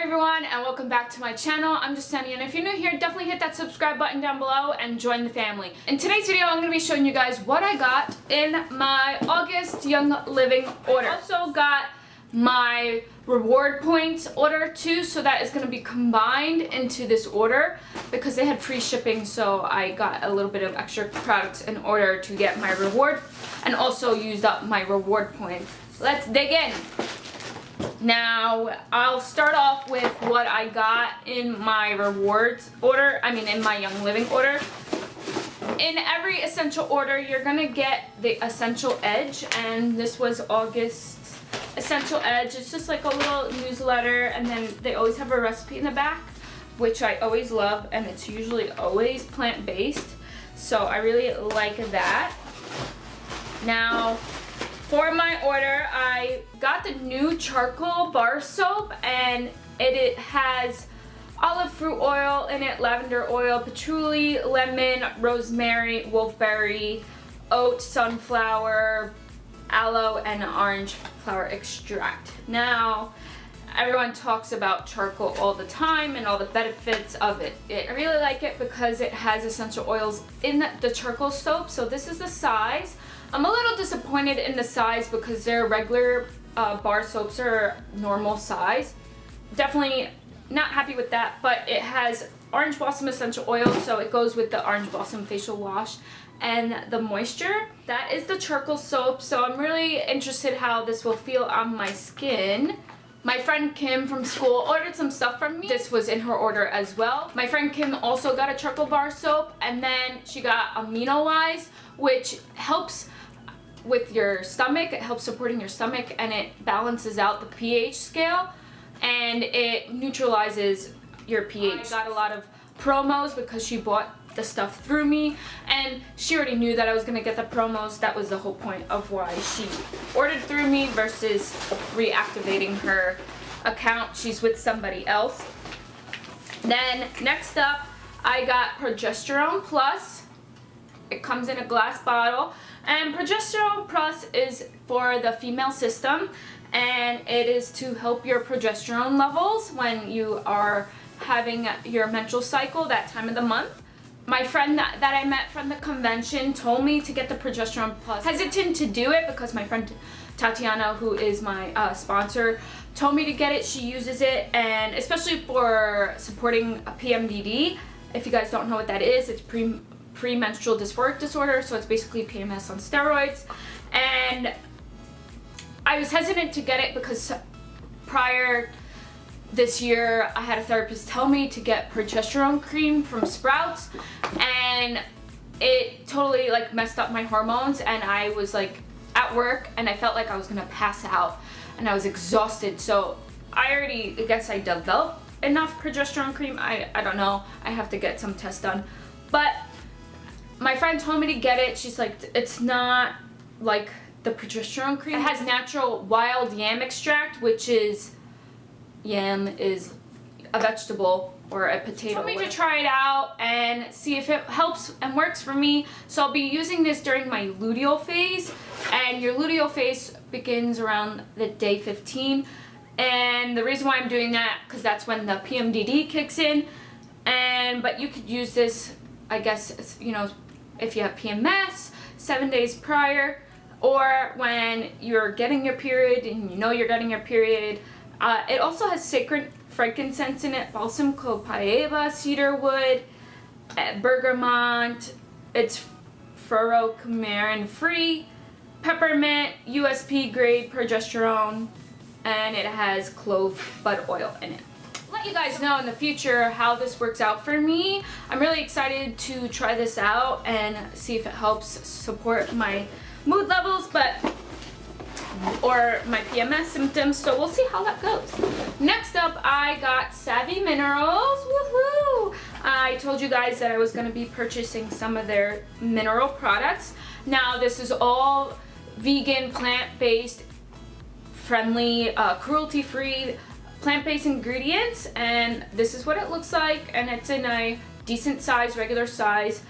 everyone, and welcome back to my channel. I'm Jesenia, and if you're new here, definitely hit that subscribe button down below and join the family. In today's video, I'm going to be showing you guys what I got in my August Young Living order. I also got my reward points order too, so that is going to be combined into this order because they had free shipping, so I got a little bit of extra products in order to get my reward and also used up my reward points. Let's dig in. Now, I'll start off with what I got in my rewards order, in my Young Living order. In every essential order, you're gonna get the Essential Edge, and this was August's Essential Edge. It's just like a little newsletter, and then they always have a recipe in the back, which I always love, and it's usually always plant-based, so I really like that. Now, for my order, I got the new charcoal bar soap, and it has olive fruit oil in it, lavender oil, patchouli, lemon, rosemary, wolfberry, oat, sunflower, aloe, and orange flower extract. Now, everyone talks about charcoal all the time and all the benefits of it. I really like it because it has essential oils in the charcoal soap, so this is the size. I'm a little disappointed in the size because their regular bar soaps are normal size. Definitely not happy with that, but it has orange blossom essential oil, so it goes with the orange blossom facial wash and the moisture. That is the charcoal soap, so I'm really interested how this will feel on my skin. My friend Kim from school ordered some stuff from me. This was in her order as well. My friend Kim also got a charcoal bar soap, and then she got Amina, which helps with your stomach. It helps supporting your stomach, and it balances out the pH scale, and it neutralizes your pH. I got a lot of promos because she bought the stuff through me, and she already knew that I was gonna get the promos. That was the whole point of why she ordered through me versus reactivating her account. She's with somebody else. Then next up, I got Progesterone Plus. It comes in a glass bottle, and Progesterone Plus is for the female system, and it is to help your progesterone levels when you are having your menstrual cycle that time of the month. My friend that I met from the convention told me to get the Progesterone Plus. Hesitant to do it because my friend Tatiana, who is my sponsor, told me to get it. She uses it, and especially for supporting a PMDD. If you guys don't know what that is, it's premenstrual dysphoric disorder, so it's basically PMS on steroids. And I was hesitant to get it because prior this year I had a therapist tell me to get progesterone cream from Sprouts, and it totally messed up my hormones, and I was at work and I felt like I was gonna pass out and I was exhausted. So I guess I developed enough progesterone cream. I don't know, I have to get some tests done, but my friend told me to get it. She's like, it's not like the progesterone cream. It has natural wild yam extract, which is, yam is a vegetable or a potato. She told me to try it out and see if it helps and works for me. So I'll be using this during my luteal phase, and your luteal phase begins around the day 15. And the reason why I'm doing that, because that's when the PMDD kicks in. But you could use this, I guess, if you have PMS 7 days prior, or when you're getting your period and you're getting your period. It also has sacred frankincense in it, balsam copaiba, cedarwood, bergamot. It's furosemide free, peppermint, USP grade progesterone, and it has clove bud oil in it. Let you guys know in the future how this works out for me. I'm really excited to try this out and see if it helps support my mood levels, or my PMS symptoms, so we'll see how that goes. Next up, I got Savvy Minerals. Woohoo! I told you guys that I was going to be purchasing some of their mineral products. Now, this is all vegan, plant-based, friendly, cruelty-free, plant-based ingredients, and this is what it looks like, and it's in a decent size, regular size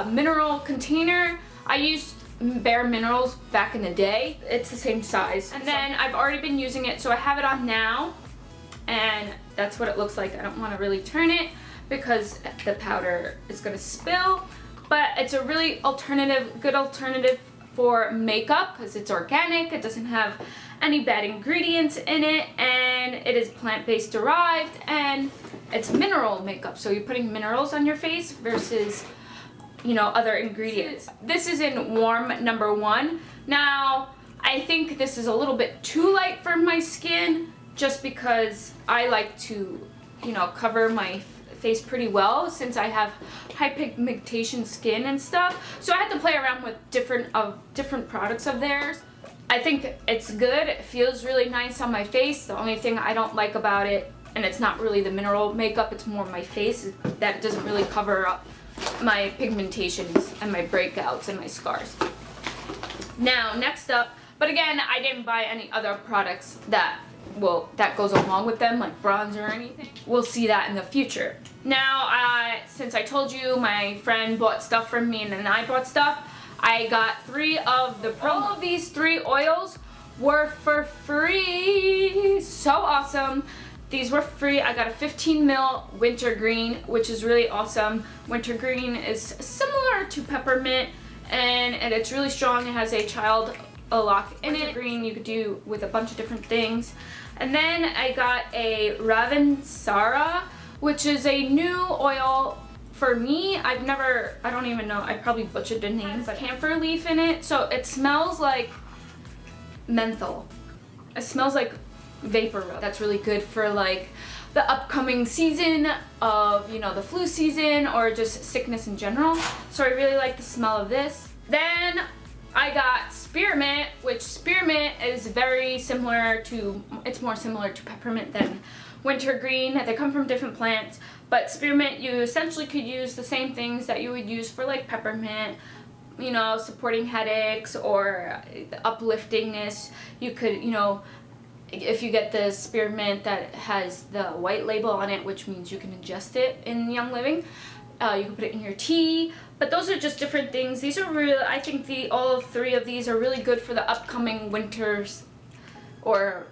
mineral container. I used Bare Minerals back in the day. It's the same size, and then I've already been using it, so I have it on now. and that's what it looks like. I don't want to really turn it because the powder is going to spill, but it's a really good alternative for makeup because it's organic, it doesn't have any bad ingredients in it, and it is plant-based derived, and it's mineral makeup, so you're putting minerals on your face versus, you know, other ingredients. This is in warm number 1. Now, I think this is a little bit too light for my skin just because I like to, you know, cover my face pretty well since I have high pigmentation skin and stuff. So I had to play around with different products of theirs. I think it's good. It feels really nice on my face. The only thing I don't like about it, and it's not really the mineral makeup, it's more my face, is that it doesn't really cover up my pigmentations and my breakouts and my scars. Now, next up, but again, I didn't buy any other products that goes along with them, like bronzer or anything. We'll see that in the future. Now, since I told you my friend bought stuff from me and then I bought stuff, I got 3 of the promo. All of these 3 oils were for free. So awesome. These were free. I got a 15 ml wintergreen, which is really awesome. Wintergreen is similar to peppermint, and it's really strong. It has a child lock in it. Green you could do with a bunch of different things. And then I got a Ravinsara, which is a new oil for me. I don't even know, I probably butchered the name, but camphor leaf in it. So it smells like menthol. It smells like vapor rub. That's really good for like the upcoming season of, you know, the flu season or just sickness in general. So I really like the smell of this. Then I got spearmint, which spearmint is very similar to, it's more similar to peppermint than wintergreen. They come from different plants, but spearmint, you essentially could use the same things that you would use for like peppermint, you know, supporting headaches or upliftingness. You could, you know, if you get the spearmint that has the white label on it, which means you can ingest it in Young Living, you can put it in your tea. But those are just different things. These are really, I think all 3 of these are really good for the upcoming winters, or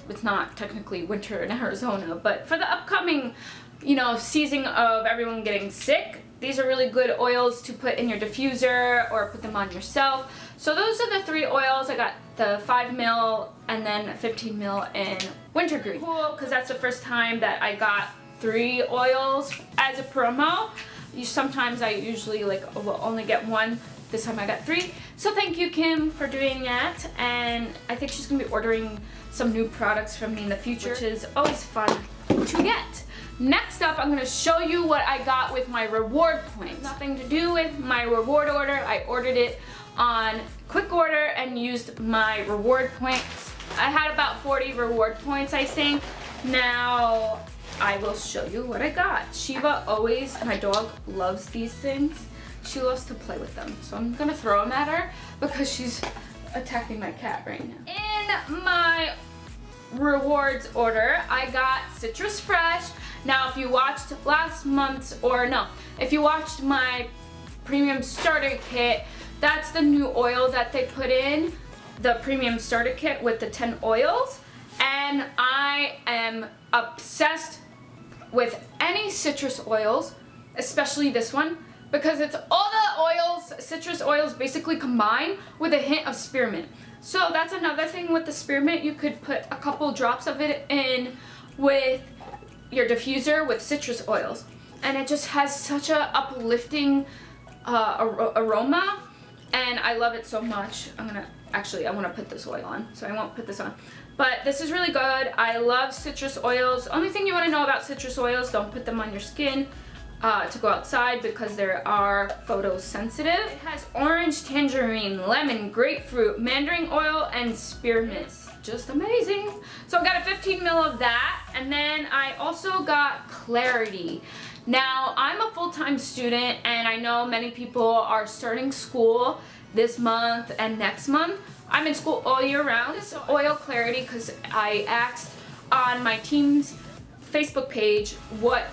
it's not technically winter in Arizona, but for the upcoming, you know, season of everyone getting sick. These are really good oils to put in your diffuser or put them on yourself. So those are the 3 oils. I got the 5 ml and then 15 ml in wintergreen. Cool, because that's the first time that I got 3 oils as a promo. Sometimes I usually will only get 1. This time I got 3. So thank you, Kim, for doing that. And I think she's gonna be ordering some new products from me in the future, which is always fun to get. Next up, I'm gonna show you what I got with my reward points. Nothing to do with my reward order. I ordered it on quick order and used my reward points. I had about 40 reward points, I think. Now, I will show you what I got. Shiva always, my dog, loves these things. She loves to play with them. So I'm gonna throw them at her because she's attacking my cat right now. In my rewards order, I got Citrus Fresh. Now, if you watched last month's, if you watched my premium starter kit, that's the new oil that they put in, the premium starter kit with the 10 oils. And I am obsessed with any citrus oils, especially this one, because it's all the oils, citrus oils basically combined with a hint of spearmint. So that's another thing with the spearmint. You could put a couple drops of it in with your diffuser with citrus oils, and it just has such a uplifting aroma, and I love it so much. I want to put this oil on, so I won't put this on. But this is really good. I love citrus oils. Only thing you want to know about citrus oils, don't put them on your skin to go outside because they are photosensitive. It has orange, tangerine, lemon, grapefruit, mandarin oil, and spearmint. Just amazing. So I got a 15 ml of that, and then I also got Clarity. Now, I'm a full-time student, and I know many people are starting school this month and next month. I'm in school all year round. This oil Clarity, because I asked on my team's Facebook page what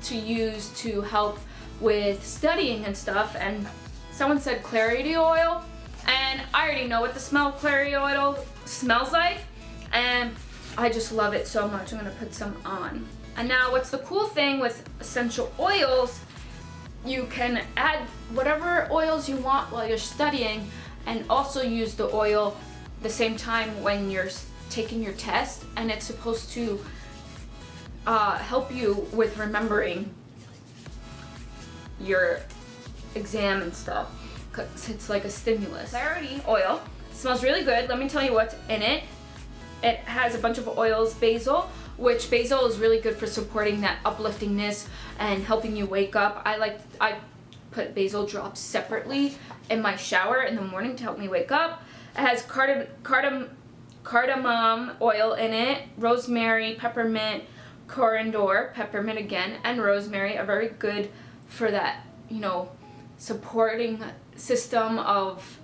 to use to help with studying and stuff, and someone said Clarity oil, and I already know what the smell of Clarity oil smells like, and I just love it so much. I'm gonna put some on. And now what's the cool thing with essential oils, you can add whatever oils you want while you're studying and also use the oil the same time when you're taking your test, and it's supposed to help you with remembering your exam and stuff, because it's like a stimulus. Clarity oil smells really good. Let me tell you what's in it. It has a bunch of oils, basil, which basil is really good for supporting that upliftingness and helping you wake up. I put basil drops separately in my shower in the morning to help me wake up. It has cardamom oil in it, rosemary, peppermint, coriander, peppermint again, and rosemary are very good for that, you know, supporting system of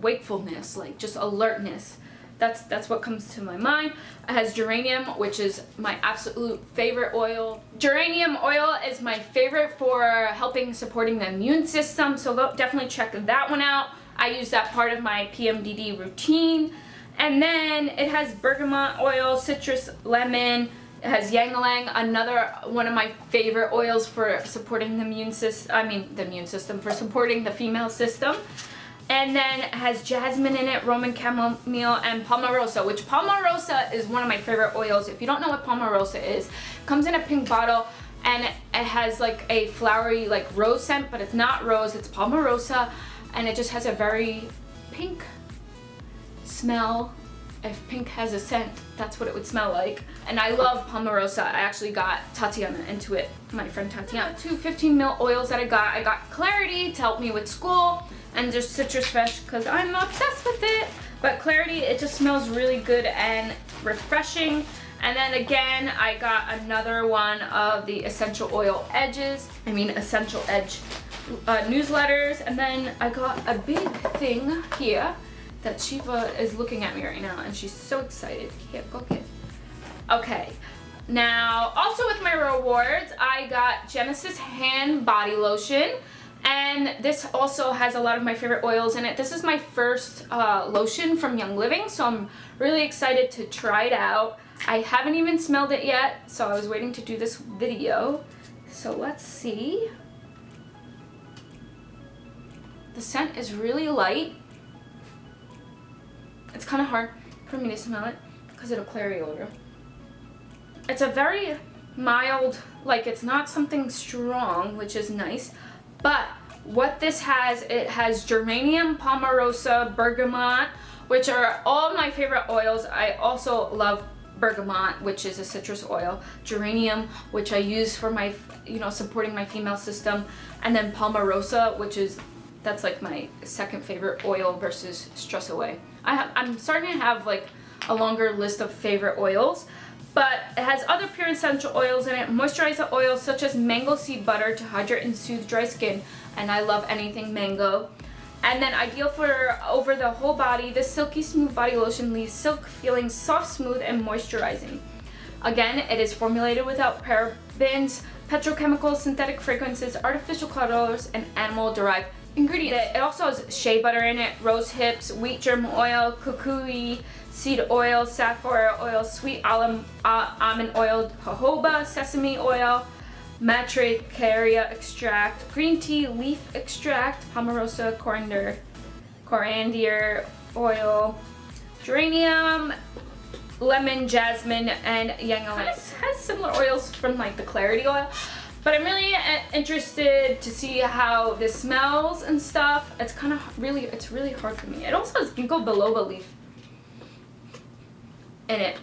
wakefulness, like just alertness. That's what comes to my mind. It has geranium, which is my absolute favorite oil. Geranium oil is my favorite for helping supporting the immune system, so go definitely check that one out. I use that part of my PMDD routine. And then it has bergamot oil, citrus, lemon. It has ylang-ylang, another one of my favorite oils for supporting the immune system, for supporting the female system. And then it has jasmine in it, Roman chamomile, and palmarosa, which palmarosa is one of my favorite oils. If you don't know what palmarosa is, it comes in a pink bottle, and it has like a flowery like rose scent, but it's not rose, it's palmarosa, and it just has a very pink smell. If pink has a scent, that's what it would smell like. And I love palmarosa. I actually got Tatiana into it, my friend Tatiana. 2 15 ml oils that I got Clarity to help me with school, and just Citrus Fresh because I'm obsessed with it. But Clarity, it just smells really good and refreshing. And then again, I got another one of the Essential Edge newsletters. And then I got a big thing here that Shiva is looking at me right now, and she's so excited. Here, go get it. Okay, now also with my rewards, I got Genesis hand body lotion, and this also has a lot of my favorite oils in it. This is my first lotion from Young Living, so I'm really excited to try it out. I haven't even smelled it yet, so I was waiting to do this video. So let's see. The scent is really light. It's kind of hard for me to smell it because of the clary odor. It's a very mild, like it's not something strong, which is nice. But what this has, it has geranium, palmarosa, bergamot, which are all my favorite oils. I also love bergamot, which is a citrus oil, geranium, which I use for my, supporting my female system, and then palmarosa, that's like my second favorite oil versus Stress Away. I'm starting to have like a longer list of favorite oils, but it has other pure essential oils in it, moisturizer oils such as mango seed butter to hydrate and soothe dry skin, and I love anything mango. And then ideal for over the whole body, this silky smooth body lotion leaves silk feeling soft, smooth, and moisturizing. Again, it is formulated without parabens, petrochemicals, synthetic fragrances, artificial colors, and animal-derived ingredients. It also has shea butter in it, rose hips, wheat germ oil, kukui seed oil, safflower oil, sweet almond oil, jojoba, sesame oil, matricaria extract, green tea leaf extract, palmarosa, coriander oil, geranium, lemon, jasmine, and ylang-ylang. It has similar oils from like the Clarity oil. But I'm really interested to see how this smells and stuff. It's really hard for me. It also has ginkgo biloba leaf in it,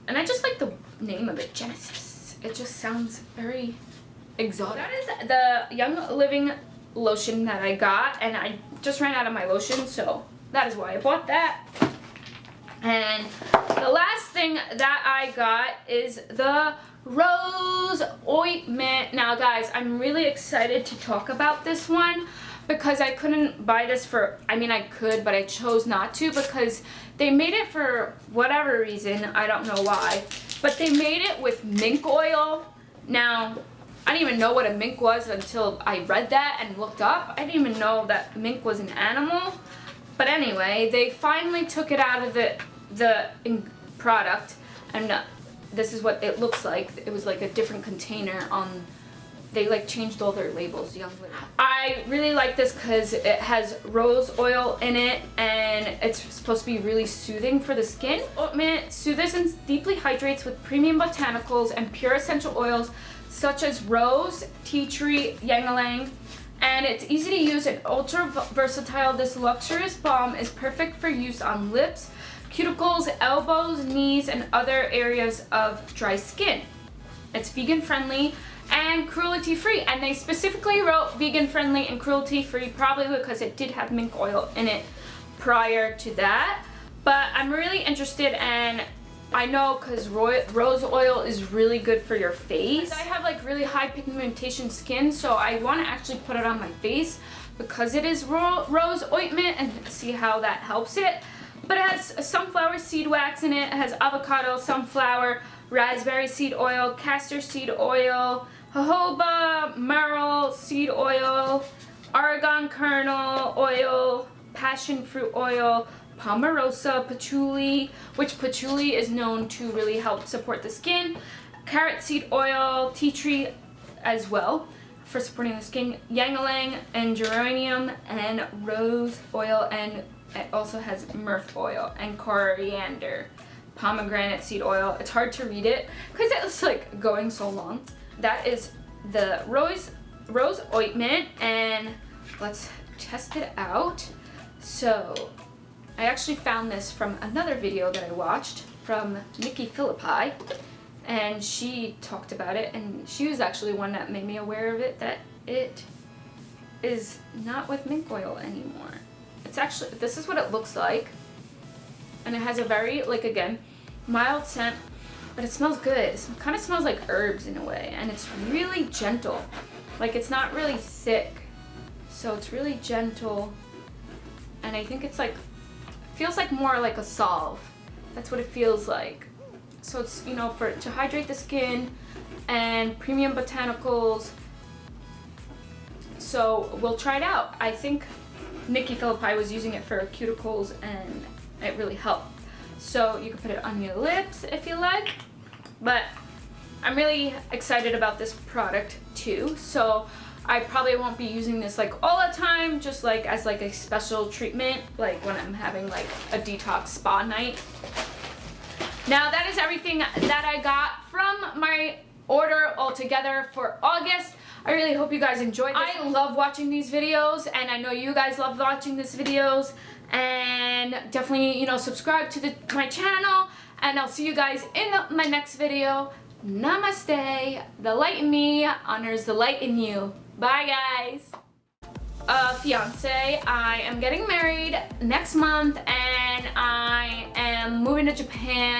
and I just like the name of it, Genesis. It just sounds very exotic. That is the Young Living lotion that I got, and I just ran out of my lotion, so that is why I bought that. And the last thing that I got is the rose ointment. Now guys, I'm really excited to talk about this one because I couldn't buy this I could, but I chose not to because they made it for whatever reason, I don't know why, but they made it with mink oil. Now, I didn't even know what a mink was until I read that and looked up. I didn't even know that mink was an animal. But anyway, they finally took it out of the product, And this is what it looks like. It was like a different container on, they like changed all their labels, Young Living. I really like this because it has rose oil in it and it's supposed to be really soothing for the skin. Ointment soothes and deeply hydrates with premium botanicals and pure essential oils such as rose, tea tree, ylang-ylang. And it's easy to use and ultra versatile. This luxurious balm is perfect for use on lips, cuticles, elbows, knees, and other areas of dry skin. It's vegan friendly and cruelty free, and they specifically wrote vegan friendly and cruelty free probably because it did have mink oil in it prior to that. But I'm really interested, and I know because rose oil is really good for your face. I have like really high pigmentation skin, so I want to actually put it on my face because it is rose ointment and see how that helps it. But it has sunflower seed wax in it. It has avocado, sunflower, raspberry seed oil, castor seed oil, jojoba, marl seed oil, argan kernel oil, passion fruit oil, palmarosa, patchouli, which patchouli is known to really help support the skin, carrot seed oil, tea tree as well for supporting the skin, ylang-ylang and geranium and rose oil, and it also has myrrh oil and coriander, pomegranate seed oil. It's hard to read it because it's like going so long. That is the rose ointment, and let's test it out. So I actually found this from another video that I watched from Nikki Philippi, and she talked about it, and she was actually one that made me aware of it, that it is not with mink oil anymore. It's actually, this is what it looks like, and it has a very, like, again, mild scent, but it smells good. It kind of smells like herbs in a way, and it's really gentle. Like, it's not really thick, so it's really gentle, and I think it's like, feels like more like a salve. That's what it feels like. So it's, you know, to hydrate the skin and premium botanicals. So we'll try it out. I think Nikki Philippi was using it for cuticles and it really helped. So you can put it on your lips if you like. But I'm really excited about this product too. So I probably won't be using this like all the time, just like as like a special treatment, like when I'm having like a detox spa night. Now that is everything that I got from my order altogether for August. I really hope you guys enjoyed this. I love watching these videos, and I know you guys love watching these videos, and definitely, you know, subscribe to my channel, and I'll see you guys in my next video. Namaste. The light in me honors the light in you. Bye guys. Fiance, I am getting married next month and I am moving to Japan.